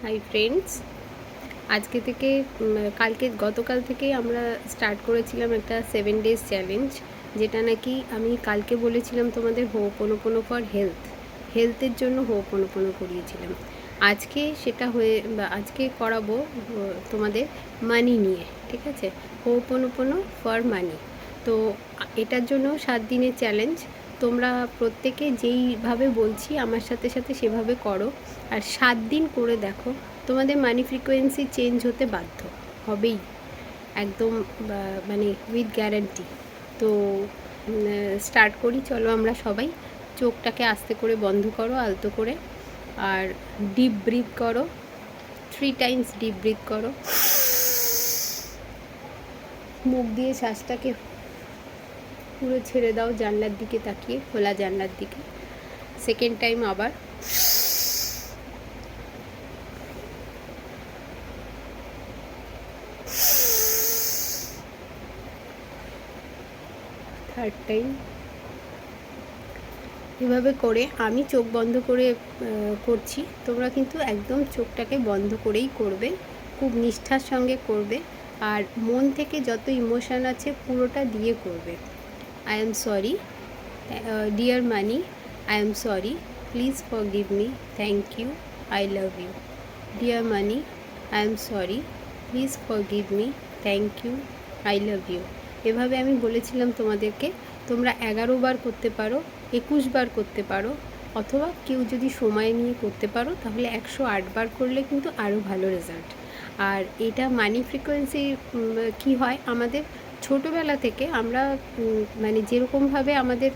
Hi friends, আজকে থেকে গতকাল থেকেই আমরা স্টার্ট করেছিলাম একটা 7 ডেজ চ্যালেঞ্জ, যেটা নাকি আমি কালকে বলেছিলাম তোমাদের হোপোনোপোনো ফর হেলথের জন্য হোপোনোপোনো করিয়েছিলাম। আজকে সেটা আজকে করাবো তোমাদের মানি নিয়ে, ঠিক আছে? হোপোনোপোনো ফর মানি। তো এটার জন্য 7 দিনের চ্যালেঞ্জ। তোমরা প্রত্যেকে যেইভাবে বলছি আমার সাথে সাথে সেভাবে করো, আর 7 দিন করে দেখো, তোমাদের মানি ফ্রিকোয়েন্সি চেঞ্জ হতে বাধ্য হবেই, একদম মানে উইথ গ্যারান্টি। তো স্টার্ট করি, চলো আমরা সবাই। চোখটাকে আস্তে করে বন্ধ করো, আলতো করে, আর ডিপ ব্রিথ করো, 3 টাইমস ডিপ ব্রিথ করো। মুখ দিয়ে শ্বাসটাকে পুরো ছেড়ে দাও, জানলার দিকে তাকিয়ে, খোলা জানলার দিকে। সেকেন্ড টাইম আবার। Third time. এভাবে করে আমি চোখ বন্ধ করে করছি, তোমরা কিন্তু একদম চোখটাকে বন্ধ করেই করবে, খুব নিষ্ঠার সঙ্গে করবে, আর মন থেকে যত ইমোশান আছে পুরোটা দিয়ে করবে। I am sorry, dear money, I am sorry, please forgive me, thank you, I love you. Dear money, I am sorry, please forgive me, thank you, I love you. এভাবে আমি বলেছিলাম তোমাদেরকে। তোমরা 11 বার করতে পারো, 21 বার করতে পারো, অথবা কেউ যদি সময় নিয়ে করতে পারো তাহলে 108 বার করলে কিন্তু আরও ভালো রেজাল্ট। আর এটা মানি ফ্রিকোয়েন্সি কি হয়, আমাদের ছোটোবেলা থেকে আমরা মানে যেরকমভাবে আমাদের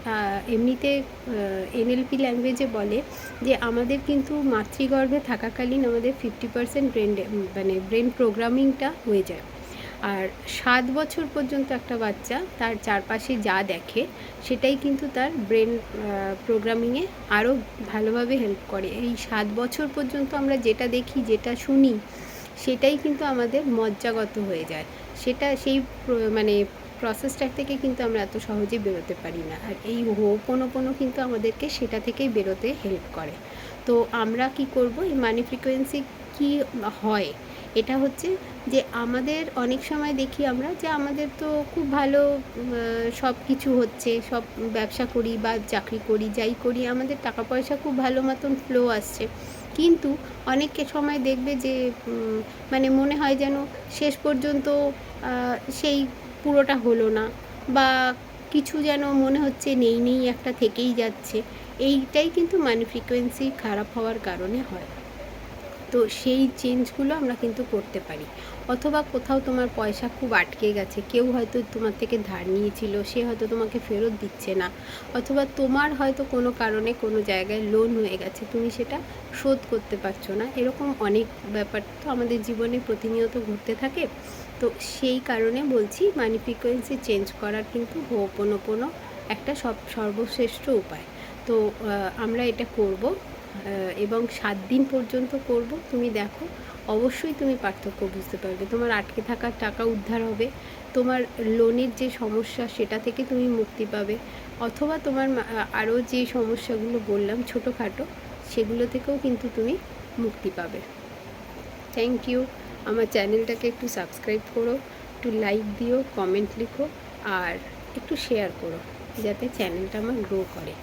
এমনিতে এনএলপি ল্যাঙ্গুয়েজে বলে যে আমাদের কিন্তু মাতৃগর্ভে থাকাকালীন আমাদের 50% ব্রেন প্রোগ্রামিংটা হয়ে যায়। আর 7 বছর পর্যন্ত একটা বাচ্চা তার চারপাশে যা দেখে সেটাই কিন্তু তার ব্রেন প্রোগ্রামিংয়ে আরও ভালোভাবে হেল্প করে। এই 7 বছর পর্যন্ত আমরা যেটা দেখি, যেটা শুনি, সেটাই কিন্তু আমাদের মজ্জাগত হয়ে যায়। সেই প্রসেসটা থেকে কিন্তু আমরা এত সহজে বেরোতে পারি না। আর এই হোপোনোপোনো কিন্তু আমাদেরকে সেটা থেকেই বেরোতে হেল্প করে। তো আমরা কি করব, এই মানি ফ্রিকোয়েন্সি কি হয়, এটা হচ্ছে যে আমাদের অনেক সময় দেখি আমরা যে আমাদের তো খুব ভালো সব কিছু হচ্ছে, সব ব্যবসা করি বা চাকরি করি, যাই করি, আমাদের টাকা পয়সা খুব ভালো মতন ফ্লো আসছে, কিন্তু অনেক সময় দেখবে যে মনে হয় যেন শেষ পর্যন্ত সেই পুরোটা হলো না, বা কিছু যেন মনে হচ্ছে নেই একটা থেকেই যাচ্ছে। এইটাই কিন্তু মানি ফ্রিকোয়েন্সি খারাপ হওয়ার কারণে হয়। তো সেই চেঞ্জগুলো আমরা কিন্তু করতে পারি। অথবা কোথাও তোমার পয়সা খুব আটকে গেছে, কেউ হয়তো তোমার থেকে ধার নিয়েছিল, সে হয়তো তোমাকে ফেরত দিচ্ছে না, অথবা তোমার হয়তো কোনো কারণে কোনো জায়গায় লোন হয়ে গেছে, তুমি সেটা শোধ করতে পারছো না। এরকম অনেক ব্যাপার তো আমাদের জীবনে প্রতিনিয়ত ঘটতে থাকে। তো সেই কারণে বলছি, মানি ফ্রিকোয়েন্সি চেঞ্জ করার কিন্তু হোপোনোপোনো একটা সর্বশ্রেষ্ঠ উপায়। তো আমরা এটা করব, এবং 7 দিন পর্যন্ত করব। তুমি দেখো, অবশ্যই তুমি পার্থক্য বুঝতে পারবে। তোমার আটকে থাকা টাকা উদ্ধার হবে, তোমার লোনের যে সমস্যা সেটা থেকে তুমি মুক্তি পাবে, অথবা তোমার আরও যে সমস্যাগুলো বললাম ছোটোখাটো, সেগুলো থেকেও কিন্তু তুমি মুক্তি পাবে। Thank you. আমার চ্যানেলটাকে একটু সাবস্ক্রাইব করো, একটু লাইক দিও, কমেন্ট লিখো, আর একটু শেয়ার করো, যাতে চ্যানেলটা আমার গ্রো করে।